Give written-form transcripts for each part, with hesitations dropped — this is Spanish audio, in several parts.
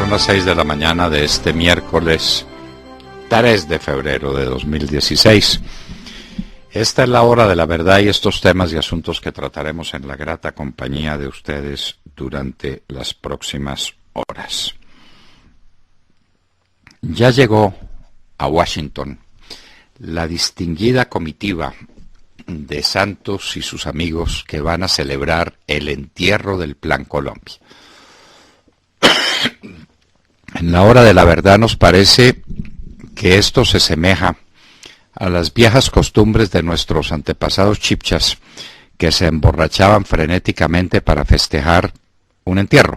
Son las 6 de la mañana de este miércoles 3 de febrero de 2016. Esta es la hora de la verdad y estos temas y asuntos que trataremos en la grata compañía de ustedes durante las próximas horas. Ya llegó a Washington la distinguida comitiva de Santos y sus amigos que van a celebrar el entierro del Plan Colombia. En la hora de la verdad nos parece que esto se asemeja a las viejas costumbres de nuestros antepasados chibchas que se emborrachaban frenéticamente para festejar un entierro.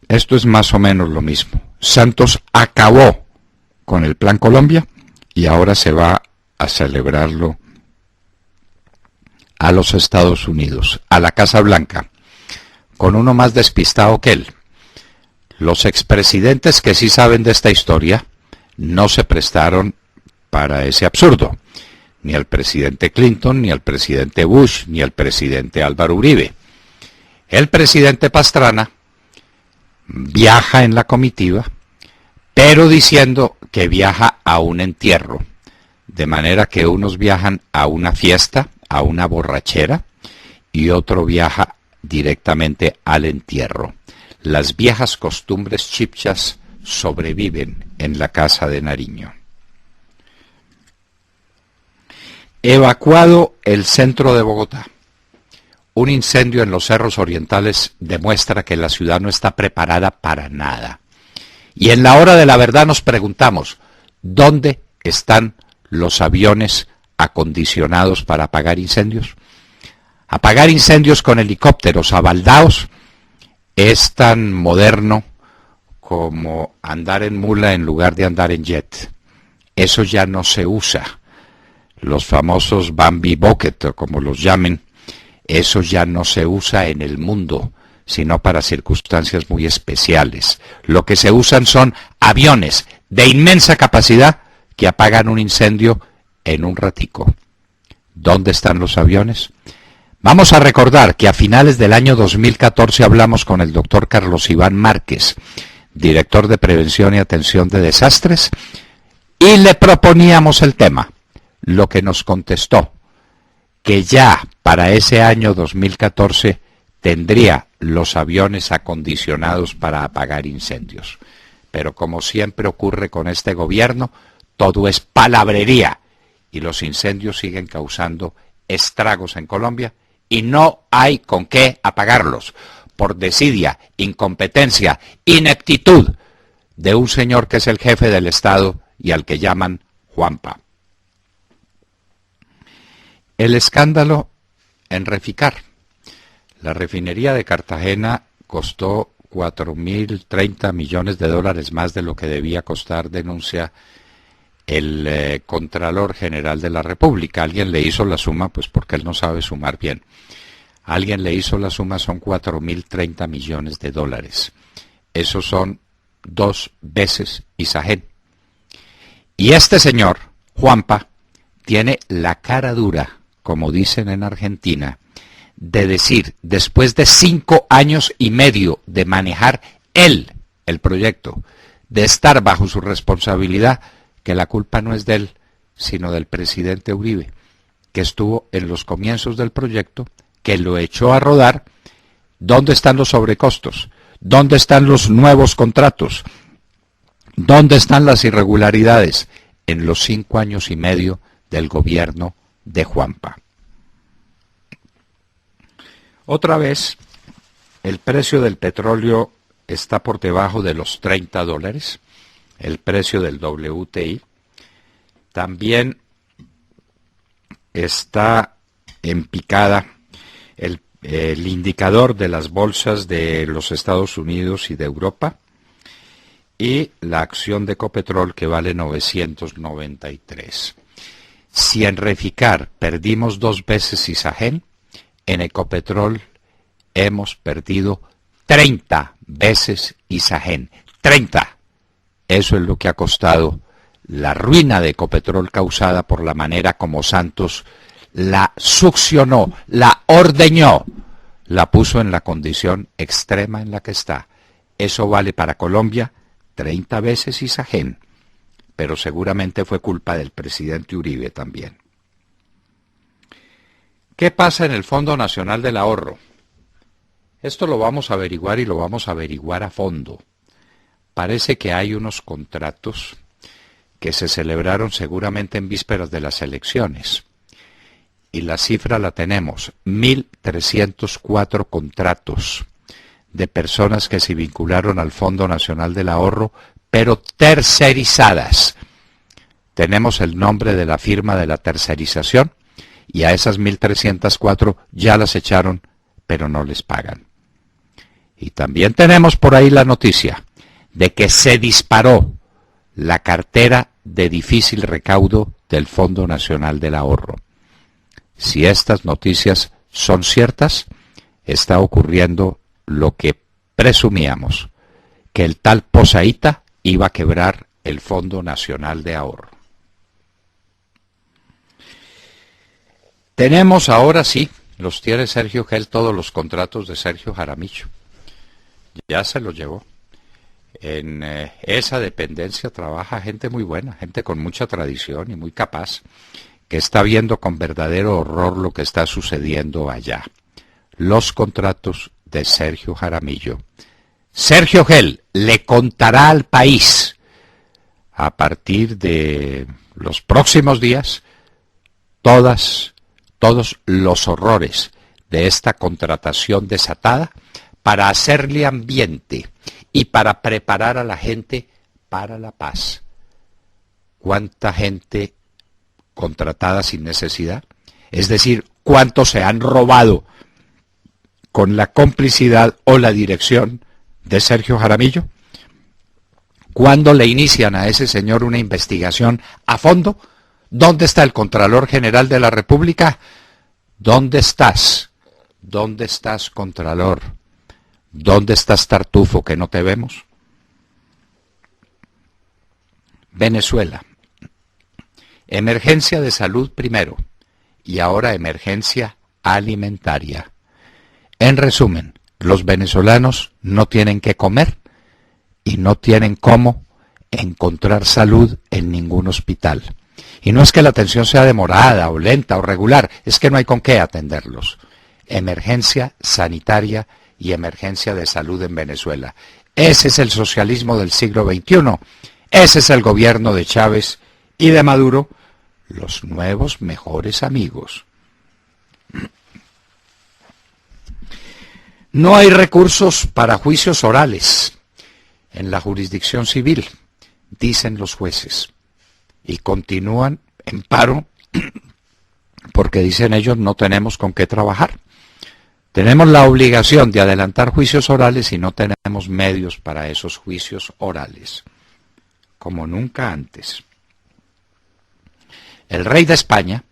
Esto es más o menos lo mismo. Santos acabó con el Plan Colombia y ahora se va a celebrarlo a los Estados Unidos, a la Casa Blanca, con uno más despistado que él. Los expresidentes que sí saben de esta historia no se prestaron para ese absurdo. Ni el presidente Clinton, ni el presidente Bush, ni el presidente Álvaro Uribe. El presidente Pastrana viaja en la comitiva, pero diciendo que viaja a un entierro. De manera que unos viajan a una fiesta, a una borrachera, y otro viaja directamente al entierro. Las viejas costumbres chibchas sobreviven en la Casa de Nariño. Evacuado el centro de Bogotá. Un incendio en los cerros orientales demuestra que la ciudad no está preparada para nada. Y en la hora de la verdad nos preguntamos, ¿dónde están los aviones acondicionados para apagar incendios? Apagar incendios con helicópteros abaldaos es tan moderno como andar en mula en lugar de andar en jet. Eso ya no se usa. Los famosos Bambi Bucket, o como los llamen, eso ya no se usa en el mundo, sino para circunstancias muy especiales. Lo que se usan son aviones de inmensa capacidad que apagan un incendio en un ratico. ¿Dónde están los aviones? Vamos a recordar que a finales del año 2014 hablamos con el doctor Carlos Iván Márquez, director de Prevención y Atención de Desastres, y le proponíamos el tema, lo que nos contestó, que ya para ese año 2014 tendría los aviones acondicionados para apagar incendios. Pero como siempre ocurre con este gobierno, todo es palabrería y los incendios siguen causando estragos en Colombia y no hay con qué apagarlos por desidia, incompetencia, ineptitud de un señor que es el jefe del Estado y al que llaman Juanpa. El escándalo en Reficar. La refinería de Cartagena costó 4.030 millones de dólares más de lo que debía costar, denuncia el Contralor General de la República. Alguien le hizo la suma, pues porque él no sabe sumar bien. Alguien le hizo la suma, son 4.030 millones de dólares. Esos son 2 veces Isagen. Y este señor, Juanpa, tiene la cara dura, como dicen en Argentina, de decir, después de 5 años y medio de manejar él el proyecto, de estar bajo su responsabilidad, que la culpa no es de él, sino del presidente Uribe, que estuvo en los comienzos del proyecto, que lo echó a rodar. ¿Dónde están los sobrecostos? ¿Dónde están los nuevos contratos? ¿Dónde están las irregularidades? En los 5 años y medio del gobierno de Juanpa. Otra vez, el precio del petróleo está por debajo de los $30. El precio del WTI también está en picada el indicador de las bolsas de los Estados Unidos y de Europa y la acción de Ecopetrol que vale 993. Si en Reficar perdimos 2 veces Isagen, en Ecopetrol hemos perdido 30 veces Isagen. 30. Eso es lo que ha costado la ruina de Ecopetrol causada por la manera como Santos la succionó, la ordeñó, la puso en la condición extrema en la que está. Eso vale para Colombia 30 veces Isagen, pero seguramente fue culpa del presidente Uribe también. ¿Qué pasa en el Fondo Nacional del Ahorro? Esto lo vamos a averiguar y lo vamos a averiguar a fondo. Parece que hay unos contratos que se celebraron seguramente en vísperas de las elecciones. Y la cifra la tenemos, 1.304 contratos de personas que se vincularon al Fondo Nacional del Ahorro, pero tercerizadas. Tenemos el nombre de la firma de la tercerización y a esas 1.304 ya las echaron, pero no les pagan. Y también tenemos por ahí la noticia de que se disparó la cartera de difícil recaudo del Fondo Nacional del Ahorro. Si estas noticias son ciertas, está ocurriendo lo que presumíamos, que el tal Posaíta iba a quebrar el Fondo Nacional de Ahorro. Tenemos ahora sí, los tiene Sergio Gel, todos los contratos de Sergio Jaramillo. Ya se los llevó. En esa dependencia trabaja gente muy buena, gente con mucha tradición y muy capaz, que está viendo con verdadero horror lo que está sucediendo allá. Los contratos de Sergio Jaramillo. Sergio Gel le contará al país a partir de los próximos días todos los horrores de esta contratación desatada para hacerle ambiente y para preparar a la gente para la paz. ¿Cuánta gente contratada sin necesidad? Es decir, ¿cuántos se han robado con la complicidad o la dirección de Sergio Jaramillo? ¿Cuándo le inician a ese señor una investigación a fondo? ¿Dónde está el Contralor General de la República? ¿Dónde estás? ¿Dónde estás, Contralor? ¿Dónde estás, Tartufo, que no te vemos? Venezuela. Emergencia de salud primero y ahora emergencia alimentaria. En resumen, los venezolanos no tienen qué comer y no tienen cómo encontrar salud en ningún hospital. Y no es que la atención sea demorada o lenta o regular, es que no hay con qué atenderlos. Emergencia sanitaria y emergencia de salud en Venezuela. Ese es el socialismo del siglo XXI. Ese es el gobierno de Chávez y de Maduro, los nuevos mejores amigos. No hay recursos para juicios orales en la jurisdicción civil, dicen los jueces, y continúan en paro porque dicen ellos no tenemos con qué trabajar. Tenemos la obligación de adelantar juicios orales y no tenemos medios para esos juicios orales, como nunca antes. El rey de España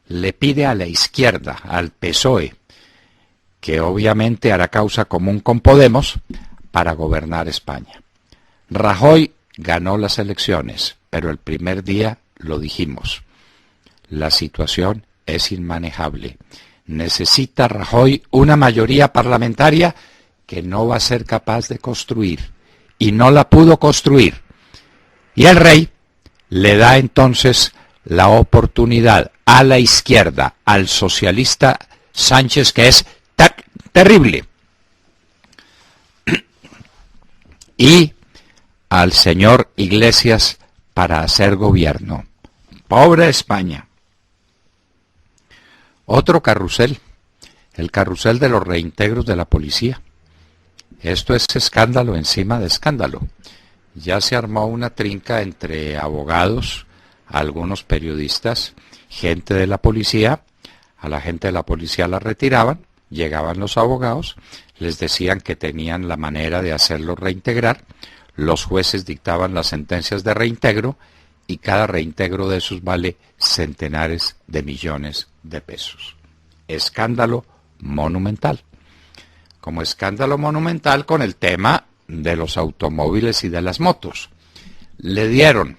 le pide a la izquierda, al PSOE, que obviamente hará causa común con Podemos para gobernar España. Rajoy ganó las elecciones, pero el primer día lo dijimos. La situación es inmanejable. Necesita Rajoy una mayoría parlamentaria que no va a ser capaz de construir, y no la pudo construir. Y el rey le da entonces la oportunidad a la izquierda, al socialista Sánchez, que es terrible, y al señor Iglesias para hacer gobierno. Pobre España. Otro carrusel, el carrusel de los reintegros de la policía. Esto es escándalo encima de escándalo. Ya se armó una trinca entre abogados, algunos periodistas, gente de la policía. A la gente de la policía la retiraban, llegaban los abogados, les decían que tenían la manera de hacerlo reintegrar, los jueces dictaban las sentencias de reintegro y cada reintegro de esos vale centenares de millones de pesos. Escándalo monumental. Como escándalo monumental con el tema de los automóviles y de las motos. Le dieron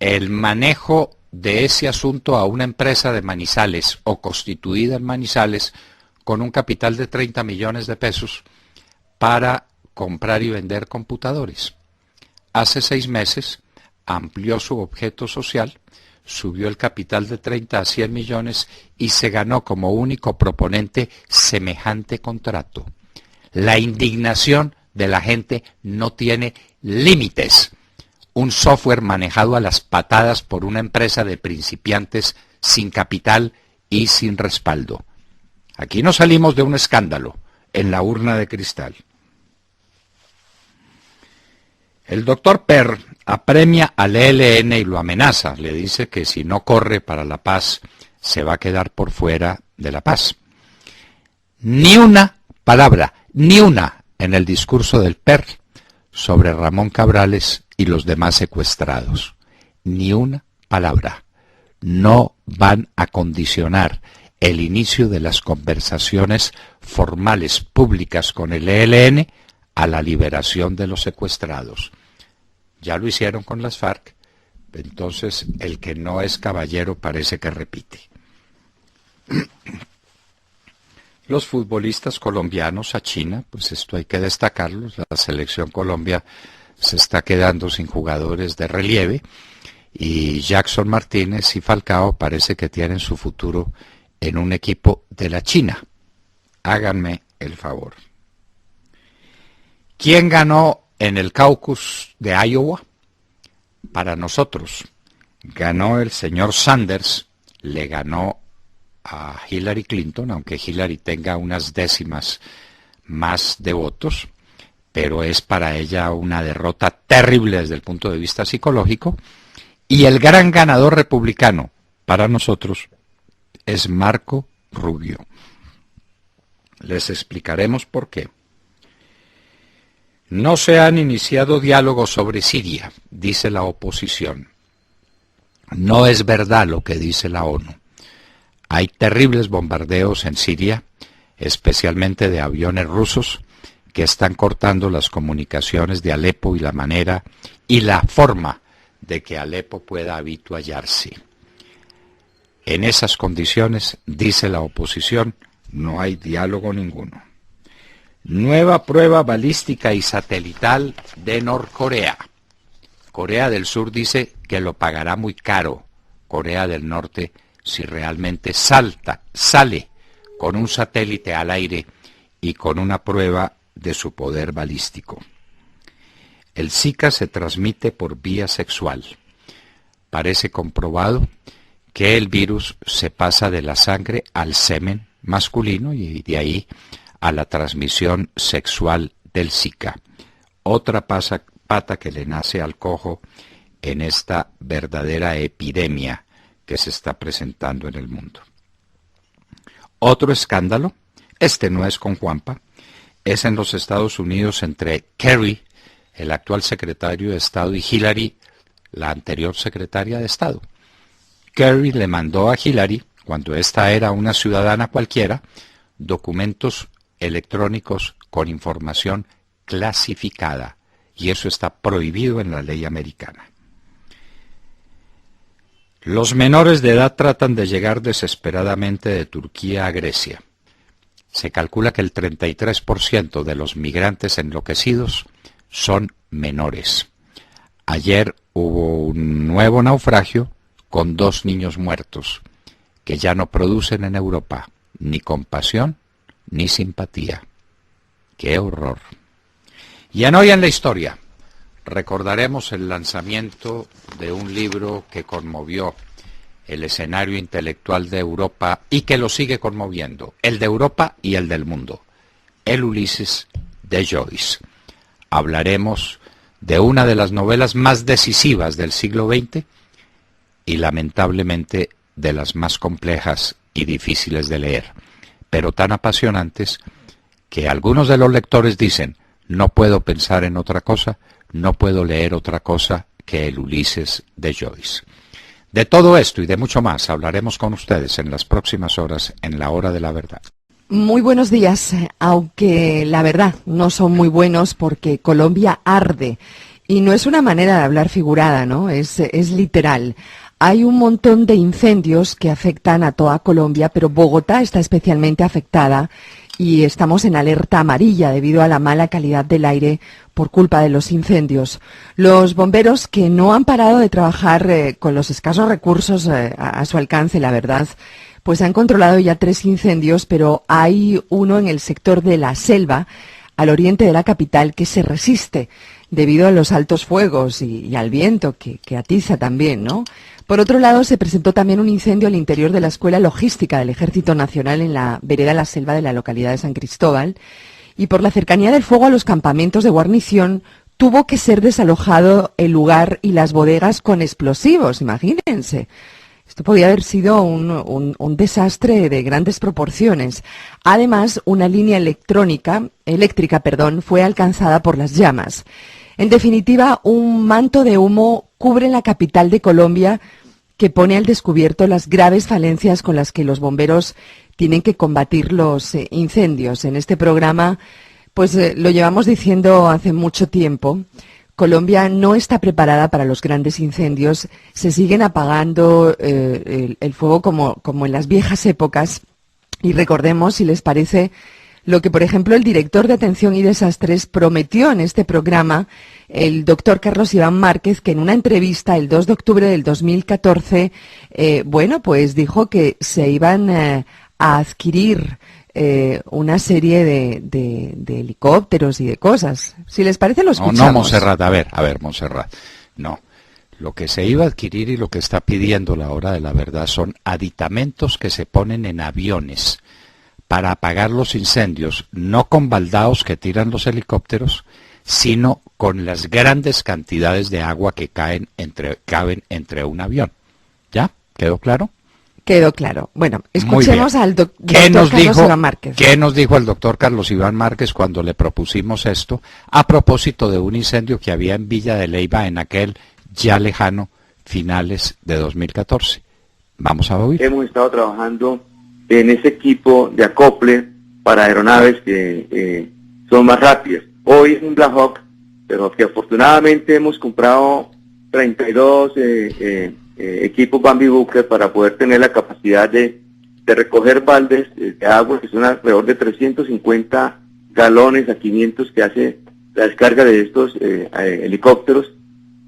el manejo de ese asunto a una empresa de Manizales o constituida en Manizales con un capital de 30 millones de pesos para comprar y vender computadores. Hace 6 meses amplió su objeto social, subió el capital de 30 a 100 millones y se ganó como único proponente semejante contrato. La indignación de la gente no tiene límites. Un software manejado a las patadas por una empresa de principiantes sin capital y sin respaldo. Aquí no salimos de un escándalo en la urna de cristal. El doctor Perr apremia al ELN y lo amenaza. Le dice que si no corre para la paz, se va a quedar por fuera de la paz. Ni una palabra, ni una en el discurso del Perr sobre Ramón Cabrales y los demás secuestrados. Ni una palabra. No van a condicionar el inicio de las conversaciones formales públicas con el ELN a la liberación de los secuestrados. Ya lo hicieron con las FARC, entonces el que no es caballero parece que repite. Los futbolistas colombianos a China, pues esto hay que destacarlo, la selección Colombia se está quedando sin jugadores de relieve y Jackson Martínez y Falcao parece que tienen su futuro en un equipo de la China. Háganme el favor. ¿Quién ganó en el caucus de Iowa? Para nosotros, ganó el señor Sanders, le ganó a Hillary Clinton, aunque Hillary tenga unas décimas más de votos, pero es para ella una derrota terrible desde el punto de vista psicológico, y el gran ganador republicano para nosotros es Marco Rubio. Les explicaremos por qué. No se han iniciado diálogos sobre Siria, dice la oposición. No es verdad lo que dice la ONU. Hay terribles bombardeos en Siria, especialmente de aviones rusos, que están cortando las comunicaciones de Alepo y la manera y la forma de que Alepo pueda habituallarse. En esas condiciones, dice la oposición, no hay diálogo ninguno. Nueva prueba balística y satelital de Norcorea. Corea del Sur dice que lo pagará muy caro. Corea del Norte, si realmente sale con un satélite al aire y con una prueba de su poder balístico. El Zika se transmite por vía sexual. Parece comprobado que el virus se pasa de la sangre al semen masculino y de ahí a la transmisión sexual del Zika. Otra pata que le nace al cojo en esta verdadera epidemia que se está presentando en el mundo. Otro escándalo, este no es con Juanpa, es en los Estados Unidos entre Kerry, el actual secretario de Estado, y Hillary, la anterior secretaria de Estado. Kerry le mandó a Hillary, cuando ésta era una ciudadana cualquiera, documentos electrónicos con información clasificada, y eso está prohibido en la ley americana. Los menores de edad tratan de llegar desesperadamente de Turquía a Grecia. Se calcula que el 33% de los migrantes enloquecidos son menores. Ayer hubo un nuevo naufragio con 2 niños muertos, que ya no producen en Europa ni compasión ni simpatía. ¡Qué horror! Y en Hoy en la Historia recordaremos el lanzamiento de un libro que conmovió el escenario intelectual de Europa y que lo sigue conmoviendo, el de Europa y el del mundo, el Ulises de Joyce. Hablaremos de una de las novelas más decisivas del siglo XX y lamentablemente de las más complejas y difíciles de leer, pero tan apasionantes que algunos de los lectores dicen, no puedo pensar en otra cosa, no puedo leer otra cosa que el Ulises de Joyce. De todo esto y de mucho más hablaremos con ustedes en las próximas horas en La Hora de la Verdad. Muy buenos días, aunque la verdad no son muy buenos porque Colombia arde. Y no es una manera de hablar figurada, ¿no? Es literal. hay un montón de incendios que afectan a toda Colombia, pero Bogotá está especialmente afectada y estamos en alerta amarilla debido a la mala calidad del aire por culpa de los incendios. Los bomberos, que no han parado de trabajar con los escasos recursos a su alcance, la verdad, pues han controlado ya 3 incendios, pero hay uno en el sector de la Selva, al oriente de la capital, que se resiste debido a los altos fuegos y al viento que atiza también, ¿no? Por otro lado, se presentó también un incendio al interior de la Escuela Logística del Ejército Nacional en la vereda La Selva de la localidad de San Cristóbal, y por la cercanía del fuego a los campamentos de guarnición tuvo que ser desalojado el lugar y las bodegas con explosivos, imagínense. Esto podía haber sido un desastre de grandes proporciones. Además, una línea eléctrica, fue alcanzada por las llamas. En definitiva, un manto de humo cubre la capital de Colombia, que pone al descubierto las graves falencias con las que los bomberos tienen que combatir los incendios. En este programa, pues lo llevamos diciendo hace mucho tiempo. Colombia no está preparada para los grandes incendios, se siguen apagando el fuego como en las viejas épocas, y recordemos, si les parece, lo que, por ejemplo, el director de Atención y Desastres prometió en este programa, el doctor Carlos Iván Márquez, que en una entrevista el 2 de octubre del 2014, pues dijo que se iban a adquirir una serie de helicópteros y de cosas. Si les parece, lo escuchamos. No, Montserrat, a ver, Montserrat. No, lo que se iba a adquirir y lo que está pidiendo la hora de la verdad son aditamentos que se ponen en aviones para apagar los incendios, no con baldaos que tiran los helicópteros, sino con las grandes cantidades de agua que caben entre un avión. ¿Ya? ¿Quedó claro? Quedó claro. Bueno, escuchemos al doctor Carlos Iván Márquez. ¿Qué nos dijo el doctor Carlos Iván Márquez cuando le propusimos esto a propósito de un incendio que había en Villa de Leyva en aquel ya lejano finales de 2014? Vamos a oír. Hemos estado trabajando en ese equipo de acople para aeronaves que son más rápidas. Hoy es un Black Hawk, pero que afortunadamente hemos comprado 32 equipos Bambi Booker para poder tener la capacidad de recoger baldes de agua, que son alrededor de 350 galones a 500 que hace la descarga de estos helicópteros,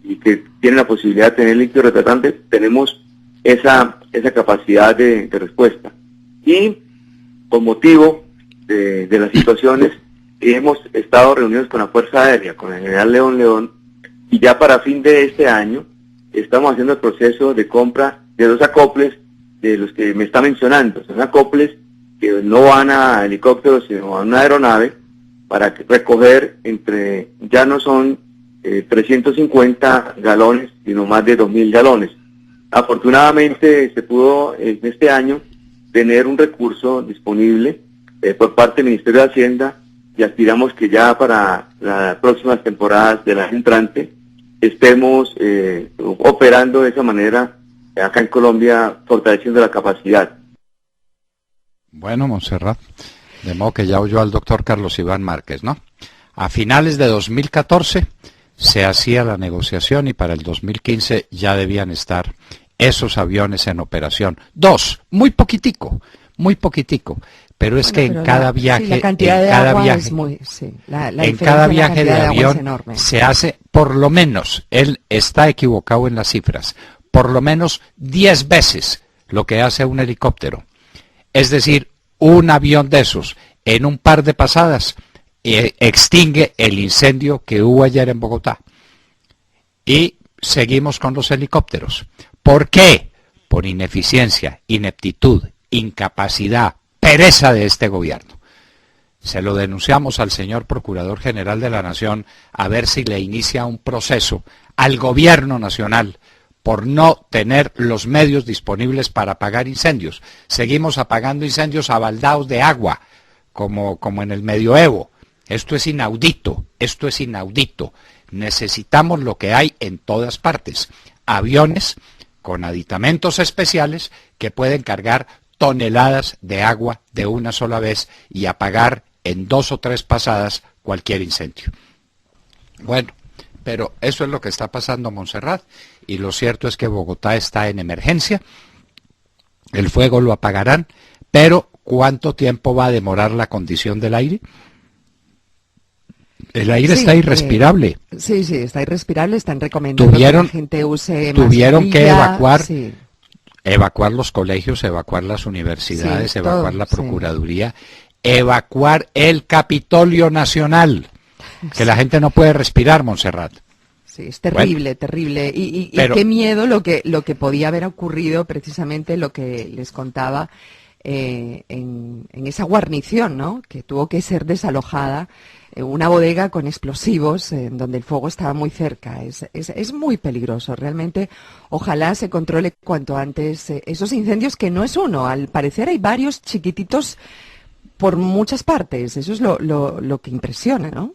y que tienen la posibilidad de tener líquido retratante. Tenemos esa capacidad de respuesta. Y con motivo de las situaciones, hemos estado reunidos con la Fuerza Aérea, con el general León, y ya para fin de este año estamos haciendo el proceso de compra de 2 acoples de los que me está mencionando. Son acoples que no van a helicópteros, sino a una aeronave, para recoger ya no son 350 galones, sino más de 2.000 galones. Afortunadamente se pudo en este año tener un recurso disponible por parte del Ministerio de Hacienda, y aspiramos que ya para las próximas temporadas del año entrante estemos operando de esa manera acá en Colombia, fortaleciendo la capacidad. Bueno, Montserrat, de modo que ya oyó al doctor Carlos Iván Márquez, ¿no? A finales de 2014 se hacía la negociación y para el 2015 ya debían estar esos aviones en operación. 2, muy poquitico, pero es que en cada viaje, la cantidad de agua es muy, en cada viaje de avión se hace, por lo menos, él está equivocado en las cifras, por lo menos 10 veces lo que hace un helicóptero. Es decir, un avión de esos en un par de pasadas extingue el incendio que hubo ayer en Bogotá. Y seguimos con los helicópteros. ¿Por qué? Por ineficiencia, ineptitud, incapacidad, pereza de este gobierno. Se lo denunciamos al señor Procurador General de la Nación a ver si le inicia un proceso al gobierno nacional por no tener los medios disponibles para apagar incendios. Seguimos apagando incendios a baldaos de agua, como en el medioevo. Esto es inaudito, Necesitamos lo que hay en todas partes, aviones con aditamentos especiales que pueden cargar toneladas de agua de una sola vez y apagar en 2 o 3 pasadas cualquier incendio. Bueno, pero eso es lo que está pasando, Montserrat, y lo cierto es que Bogotá está en emergencia. El fuego lo apagarán, pero ¿cuánto tiempo va a demorar la condición del aire? El aire está irrespirable. Sí, está irrespirable, están recomendando que la gente use tuvieron que evacuar, sí. Evacuar los colegios, evacuar las universidades, Sí, evacuar todo, la Procuraduría, evacuar el Capitolio Nacional, que la gente no puede respirar, Montserrat. Sí, es terrible, terrible. Y qué miedo lo que podía haber ocurrido, precisamente lo que les contaba en esa guarnición, ¿no? Que tuvo que ser desalojada, una bodega con explosivos, donde el fuego estaba muy cerca. Es muy peligroso, realmente. Ojalá se controle cuanto antes esos incendios, que no es uno. Al parecer hay varios chiquititos por muchas partes. Eso es lo que impresiona, ¿no?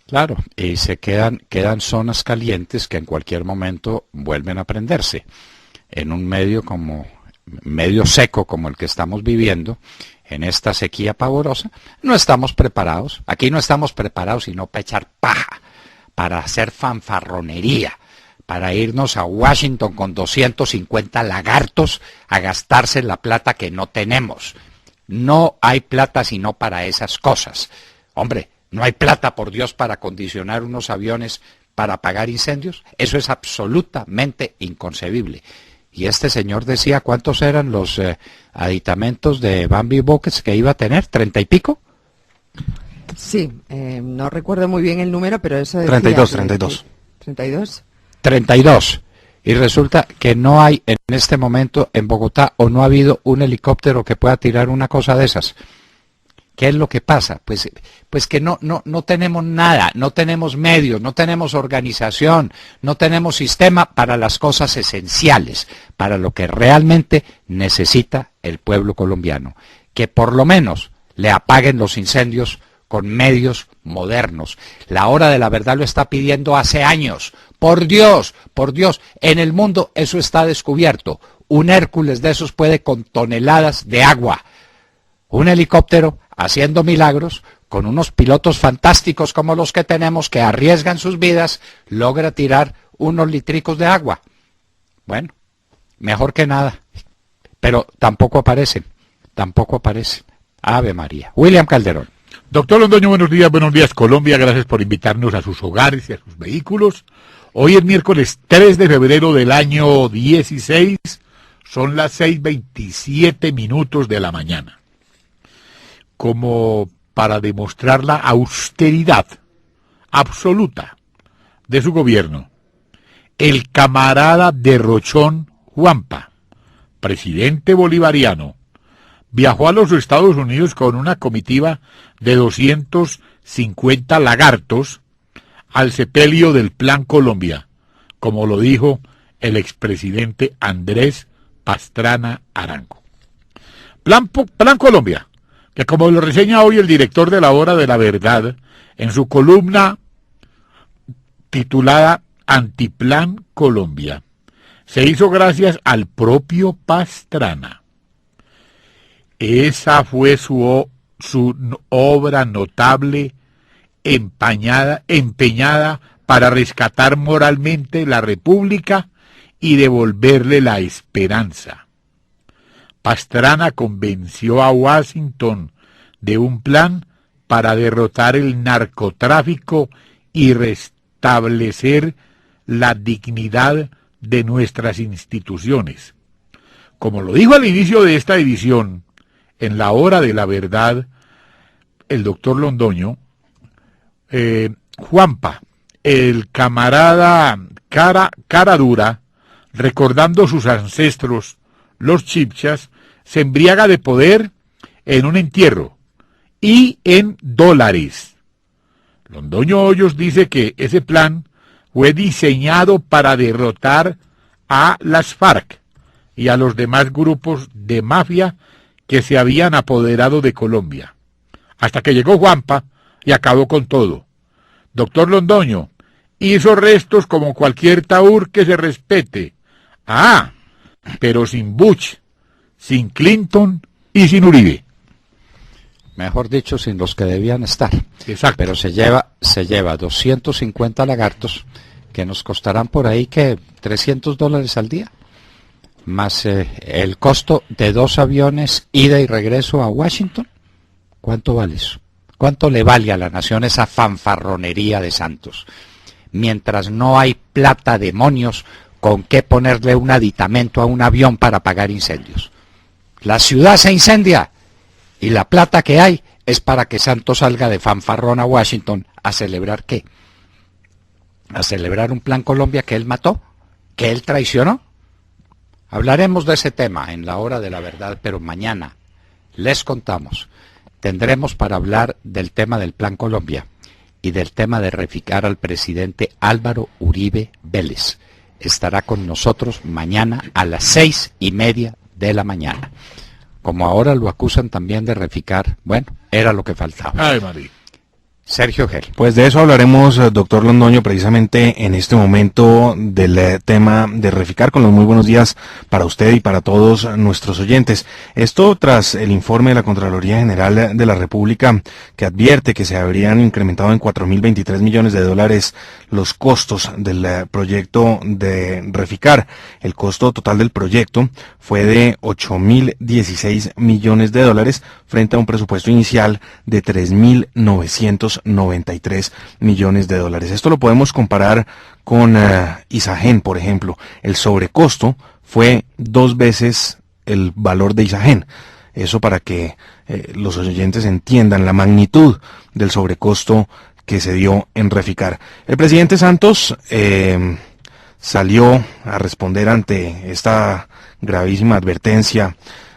Claro, y se quedan zonas calientes que en cualquier momento vuelven a prenderse. En un medio seco como el que estamos viviendo, en esta sequía pavorosa, no estamos preparados. Aquí no estamos preparados sino para echar paja, para hacer fanfarronería, para irnos a Washington con 250 lagartos a gastarse la plata que no tenemos. No hay plata sino para esas cosas. Hombre, no hay plata, por Dios, para acondicionar unos aviones para apagar incendios. Eso es absolutamente inconcebible. Y este señor decía cuántos eran los aditamentos de Bambi Buckets que iba a tener, ¿30 y pico? Sí, no recuerdo muy bien el número, pero eso decía... 32. ¿32? 32. Y resulta que no hay en este momento en Bogotá, o no ha habido un helicóptero que pueda tirar una cosa de esas. ¿Qué es lo que pasa? Pues que no tenemos nada, no tenemos medios, no tenemos organización, no tenemos sistema para las cosas esenciales, para lo que realmente necesita el pueblo colombiano. Que por lo menos le apaguen los incendios con medios modernos. La hora de la verdad lo está pidiendo hace años. Por Dios, en el mundo eso está descubierto. Un Hércules de esos puede con toneladas de agua. Un helicóptero haciendo milagros, con unos pilotos fantásticos como los que tenemos, que arriesgan sus vidas, logra tirar unos litricos de agua. Bueno, mejor que nada. Pero tampoco aparecen. Ave María. William Calderón. Doctor Londoño, buenos días Colombia, gracias por invitarnos a sus hogares y a sus vehículos. Hoy es miércoles 3 de febrero del año 16, son las 6:27 de la mañana. Como para demostrar la austeridad absoluta de su gobierno, el camarada derrochón Juanpa, presidente bolivariano, viajó a los Estados Unidos con una comitiva de 250 lagartos al sepelio del Plan Colombia, como lo dijo el expresidente Andrés Pastrana Arango. Plan Colombia, que como lo reseña hoy el director de La Hora de la Verdad, en su columna titulada Antiplan Colombia, se hizo gracias al propio Pastrana. Esa fue su obra notable, empeñada para rescatar moralmente la República y devolverle la esperanza. Pastrana convenció a Washington de un plan para derrotar el narcotráfico y restablecer la dignidad de nuestras instituciones. Como lo dijo al inicio de esta edición, en La Hora de la Verdad, el doctor Londoño, Juanpa, el camarada cara dura, recordando sus ancestros, los chibchas, se embriaga de poder en un entierro y en dólares. Londoño Hoyos dice que ese plan fue diseñado para derrotar a las FARC y a los demás grupos de mafia que se habían apoderado de Colombia, hasta que llegó Juanpa y acabó con todo. Doctor Londoño hizo restos como cualquier taur que se respete. Pero sin Bush, sin Clinton y sin Uribe. Mejor dicho, sin los que debían estar. Exacto. Pero se lleva 250 lagartos que nos costarán por ahí que $300 al día, más el costo de 2 aviones ida y regreso a Washington. ¿Cuánto vale eso? ¿Cuánto le vale a la nación esa fanfarronería de Santos? Mientras no hay plata, demonios, con qué ponerle un aditamento a un avión para apagar incendios. La ciudad se incendia y la plata que hay es para que Santos salga de fanfarrón a Washington a celebrar ¿qué? A celebrar un plan Colombia que él mató, que él traicionó. Hablaremos de ese tema en la hora de la verdad, pero mañana les contamos. Tendremos para hablar del tema del plan Colombia y del tema de reficar al presidente Álvaro Uribe Vélez. Estará con nosotros mañana a las 6:30 de la mañana. Como ahora lo acusan también de reficar, bueno, era lo que faltaba. Ay, María. Sergio Gel. Pues de eso hablaremos, doctor Londoño, precisamente en este momento del tema de reficar, con los muy buenos días para usted y para todos nuestros oyentes. Esto tras el informe de la Contraloría General de la República, que advierte que se habrían incrementado en $4.023 millones los costos del proyecto de reficar. El costo total del proyecto fue de $8.016 millones frente a un presupuesto inicial de $3.993 millones. Esto lo podemos comparar con Isagen, por ejemplo. El sobrecosto fue 2 veces el valor de Isagen. Eso para que los oyentes entiendan la magnitud del sobrecosto que se dio en reficar. El presidente Santos salió a responder ante esta gravísima advertencia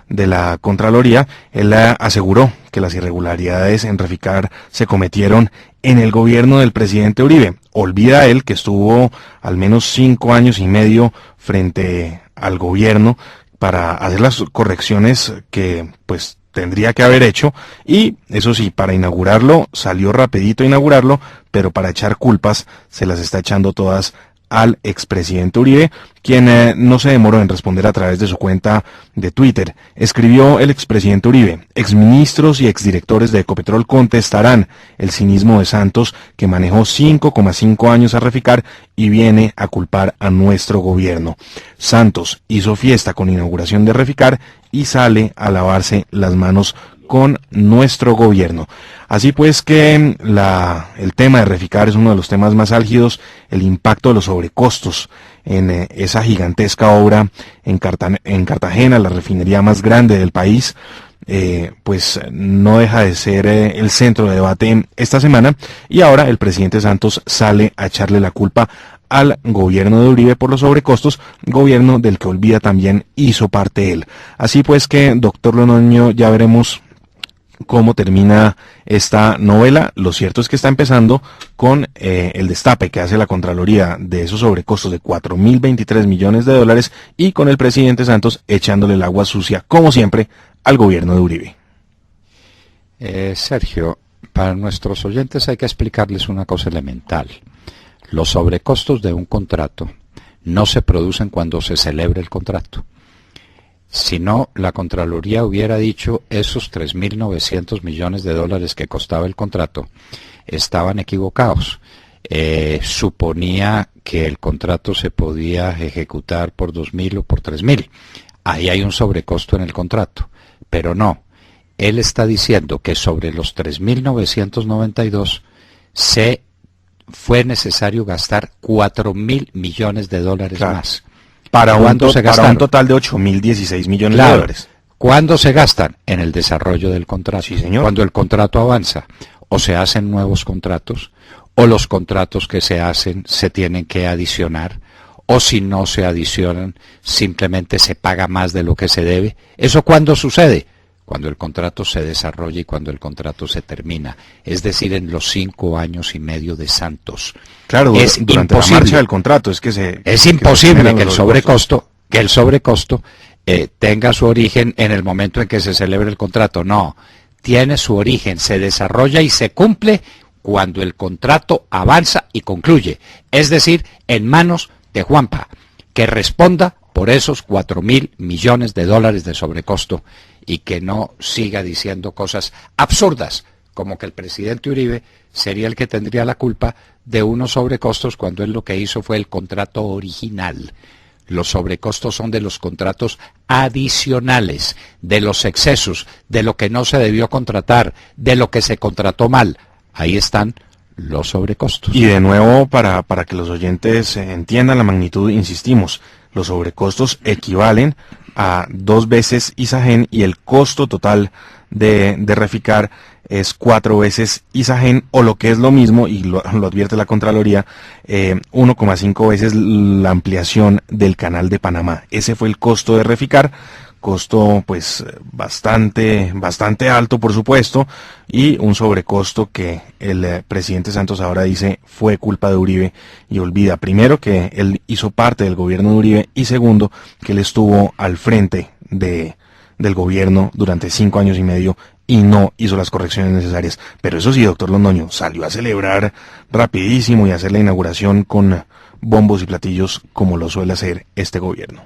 de la Contraloría. Él aseguró que las irregularidades en reficar se cometieron en el gobierno del presidente Uribe. Olvida él que estuvo al menos 5 años y medio frente al gobierno para hacer las correcciones que pues tendría que haber hecho, y eso sí, para inaugurarlo salió rapidito a inaugurarlo, pero para echar culpas se las está echando todas al expresidente Uribe, quien no se demoró en responder a través de su cuenta de Twitter. Escribió el expresidente Uribe: exministros y exdirectores de Ecopetrol contestarán el cinismo de Santos, que manejó 5,5 años a reficar y viene a culpar a nuestro gobierno. Santos hizo fiesta con inauguración de reficar y sale a lavarse las manos con nuestro gobierno. Así pues que el tema de reficar es uno de los temas más álgidos. El impacto de los sobrecostos en esa gigantesca obra en Cartagena, la refinería más grande del país, pues no deja de ser el centro de debate esta semana, y ahora el presidente Santos sale a echarle la culpa al gobierno de Uribe por los sobrecostos, gobierno del que olvida también hizo parte él. Así pues que, doctor Londoño, ya veremos cómo termina esta novela. Lo cierto es que está empezando con el destape que hace la Contraloría de esos sobrecostos de $4.023 millones y con el presidente Santos echándole el agua sucia, como siempre, al gobierno de Uribe. Sergio, para nuestros oyentes hay que explicarles una cosa elemental. Los sobrecostos de un contrato no se producen cuando se celebra el contrato. Si no, la Contraloría hubiera dicho esos $3.900 millones que costaba el contrato estaban equivocados. Suponía que el contrato se podía ejecutar por 2.000 o por 3.000. Ahí hay un sobrecosto en el contrato, pero no. Él está diciendo que sobre los 3.992 fue necesario gastar $4.000 millones claro, más. Para un total de $8.016 millones. ¿Cuándo se gastan? En el desarrollo del contrato. Sí, señor. Cuando el contrato avanza, o se hacen nuevos contratos, o los contratos que se hacen se tienen que adicionar, o si no se adicionan, simplemente se paga más de lo que se debe. ¿Eso cuándo sucede? Cuando el contrato se desarrolla y cuando el contrato se termina, es decir, en los 5 años y medio de Santos. Claro, es durante imposible, la marcha del contrato es imposible que el sobrecosto tenga su origen en el momento en que se celebre el contrato. No, tiene su origen, se desarrolla y se cumple cuando el contrato avanza y concluye, es decir, en manos de Juanpa, que responda por esos $4.000 millones de sobrecosto y que no siga diciendo cosas absurdas como que el presidente Uribe sería el que tendría la culpa de unos sobrecostos cuando él lo que hizo fue el contrato original. Los sobrecostos son de los contratos adicionales, de los excesos, de lo que no se debió contratar, de lo que se contrató mal. Ahí están los sobrecostos. Y de nuevo, para que los oyentes entiendan la magnitud, insistimos, los sobrecostos equivalen a 2 veces Isagen y el costo total de Reficar es 4 veces Isagen, o lo que es lo mismo, y lo advierte la Contraloría, 1,5 veces la ampliación del canal de Panamá. Ese fue el costo de Reficar, costo pues bastante alto, por supuesto, y un sobrecosto que el presidente Santos ahora dice fue culpa de Uribe, y olvida primero que él hizo parte del gobierno de Uribe, y segundo que él estuvo al frente del gobierno durante 5 años y medio y no hizo las correcciones necesarias. Pero eso sí, doctor Londoño, salió a celebrar rapidísimo y a hacer la inauguración con bombos y platillos como lo suele hacer este gobierno.